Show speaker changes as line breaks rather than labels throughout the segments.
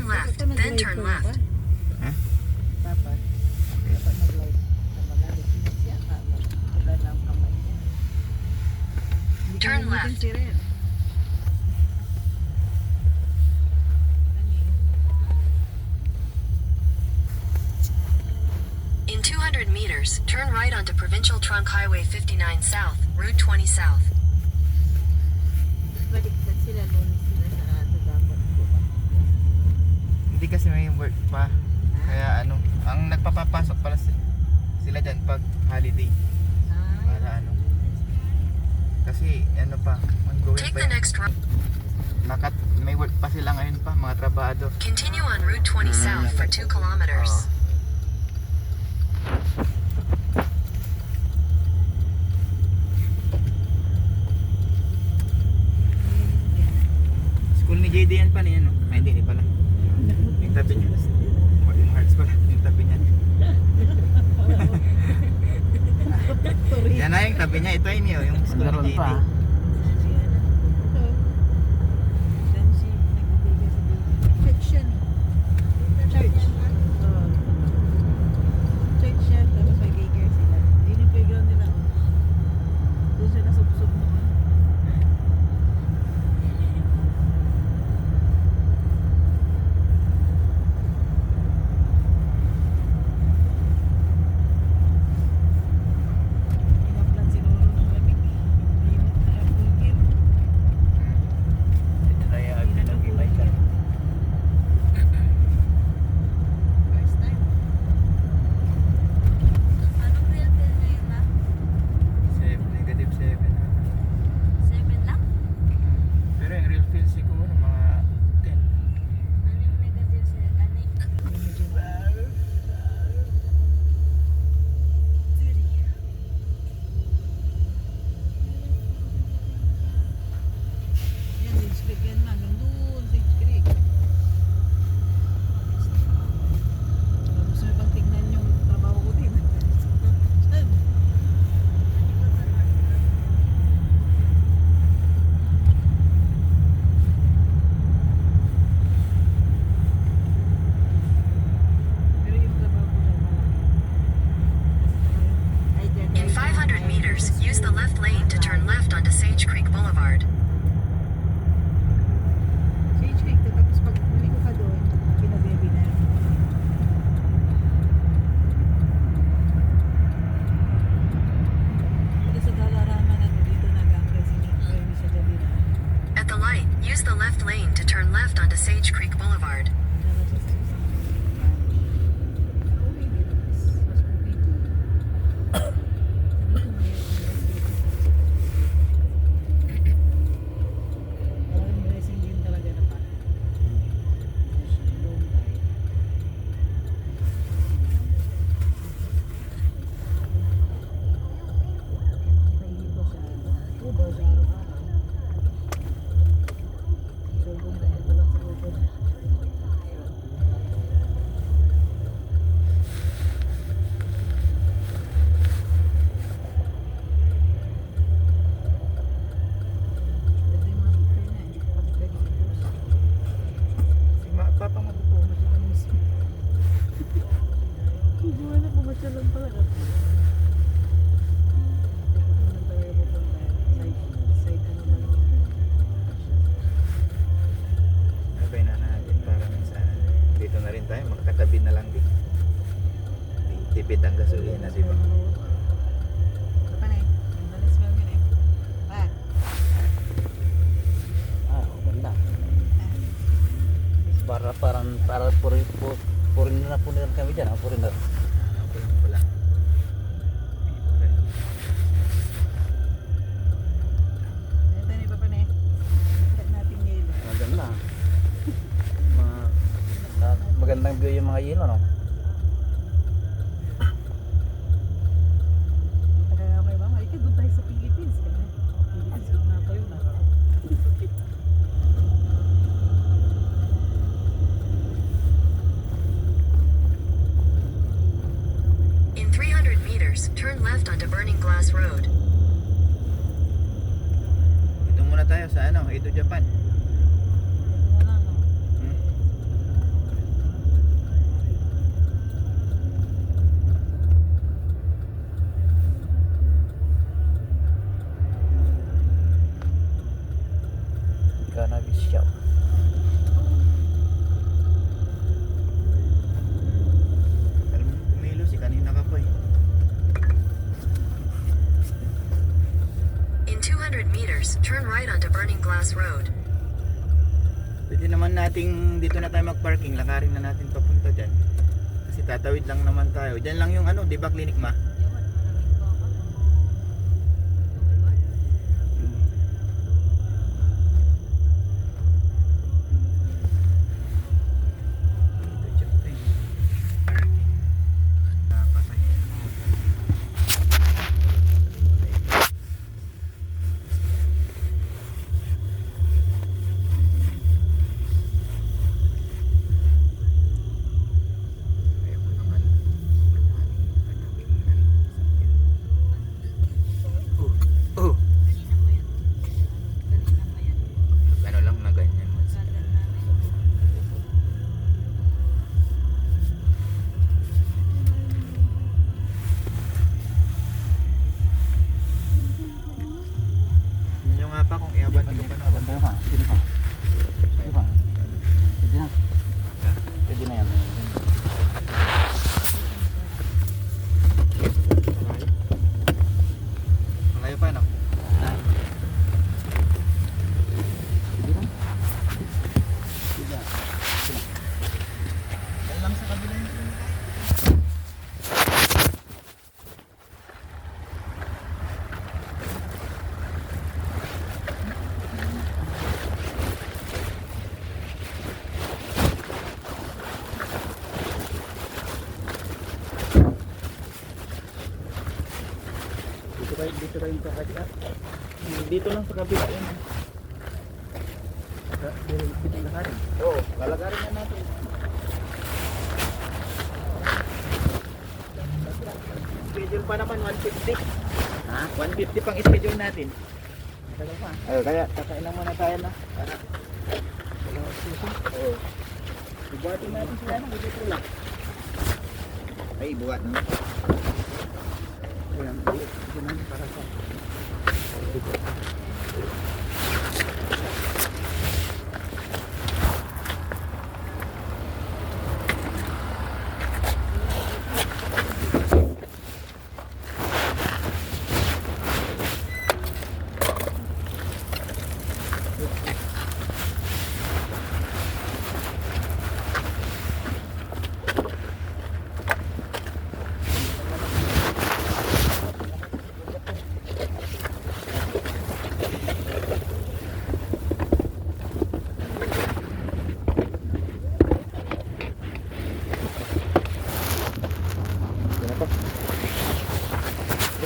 left, then turn left.
Ha?
Dapat. Dapat mag-live. Malalit mo siya. Wala na ang kamay niya. Hindi ka
Turn
namitin
left.
si Ren.
In 200 meters, turn right onto Provincial Trunk Highway 59 South, Route 20 South.
Baliktad sila noon sila sa ato dapat.
Hindi kasi may work pa. Kaya ano, ang nagpapapasok pala sila dyan pag holiday. Para ano. Kasi ano pa, ongoing
Take
pa
the
yan.
next right.
May work pa sila ngayon pa, mga trabahado.
Continue on Route 20 South for 2 kilometers.
School ni JD yan pa niya, no? Ay, hindi pala. Yung tabi niya. Yung hearts pala, yung tabi niya. Yan na yung tabi niya, ito ay niyo, yung school ni JD.
Fiction. Church. Church siya, tapos may gayger sila. Yun yung playground nila. Doon siya nasubsob noon. Inaplan sinuro ng lamig. Init na ang bulgin. First time. Anong real bill ngayon na?
Negative 7.
7 lang?
Pero yung real feel siguro mga 10.
Ano yung negative sa anik? Yan, Sage Creek yan man. Nandun, Sage Creek. Gusto mo bang tignan yung trabaho ko din? Saan? Pero yung trabaho ko dyan malaki. Ay, dyan,
In 500 meters, use the left lane to turn left onto Sage Creek Boulevard.
Sage Creek to, tapos pag humigo ka doon, pinababy na yan. Dito sa Dalaraman na to, dito nag-angka si Remy sa gabi na.
At the light, use the left lane to turn left onto Sage Creek Boulevard.
Dala siya sa isang branch. Okay din. Mas okay din. Dito may parang dressing din talaga na pa. Long time. Mahilig ko siya. Uber sa araw-araw. So, ganda yan pala sa Uber. Ito yung mga picture niya. Hindi ko kasi pwede i-post.
Si Papa mo po.
Matitamis. Hindi mo na pumatya lang pala kasi. Naman tayo pupunta. Side ano man yung
Sabay na natin para minsan dito na rin tayo, magkatabi na lang din. Tipid ang gasolina, di ba?
Apa na eh? Ganda na smell yun eh. Pa.
Ganda. Para foreigner na foreigner kami dyan, foreigner.
Ako lang pala.
Ito na iba pa na eh. Cut natin yelo.
Maganda. Magandang view yung mga yelo, no?
Tagal na kayo ba? Ay, doon tayo sa Philippines. Philippines, gitna pa yun ah.
In 300 meters, turn left onto Burning Glass Road.
Ito muna tayo sa ano, Edo Japan.
Ito na lang, no?
naman nating dito na tayo mag-parking, lakarin na natin papunta dyan. Kasi tatawid lang naman tayo. Dyan lang yung ano, di ba clinic ma? Dito dyan tayo. Parking. Patay. Ayaw ko naman. Oh. Ano lang na ganyan. Yun nga pa kung iaban ko pa na.
Abantay pa. Sino pa? Sino pa? Pwede na. Pwede na yan.
Malayo pa no?
Pwede na. Pwede na.
Yan lang sa kabila yung
Dito kayo sa kabila.
dito lang sa kabila yun.
Dito yung lakarin.
Oo, lalagarin na natin. Schedule pa naman 150.
Ha?
150 pang schedule natin.
Tagal pa.
Kaya kakain lang muna tayo na. Para Oo. Ibuhatin natin sila ng dito lang. Ay, buhat na.
Ayan. Dito na para sa...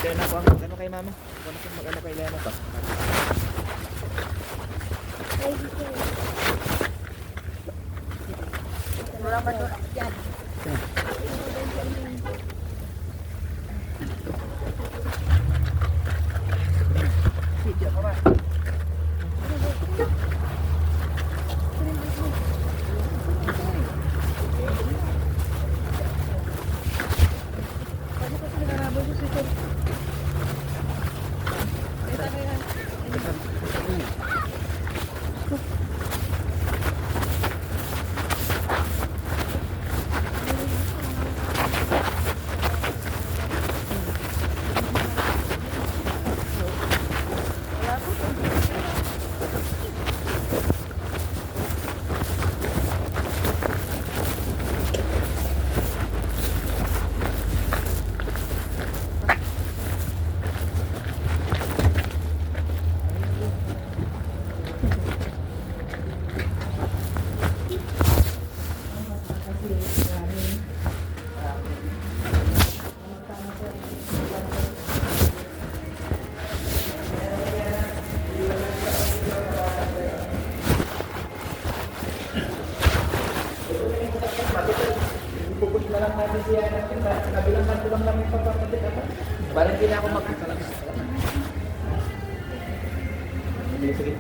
Lena po ang ano kay mama? Ano kung mag-ano kay Lena pa?
Wala ba doon? Yan.
Video ko ba? Pupus na lang natin siya natin. Kabilang kanto lang namin pagpapalit ako. Parang hindi na ako magkakalabas. Sige, sige.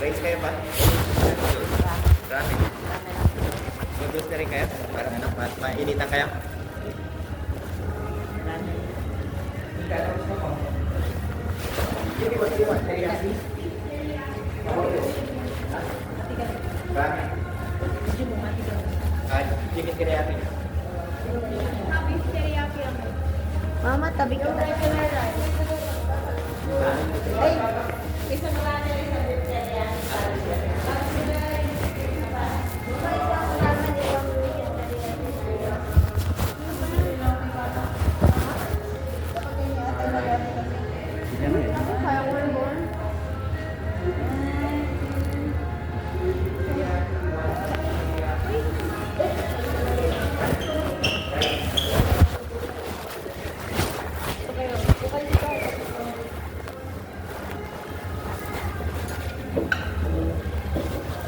Rice kayo ba? Ramen. Noodles na rin kayo? Parang ano, mainitan kaya? Ramen. Chicken teriyaki.
Mama, tabi ko. Ay, isa mo lang na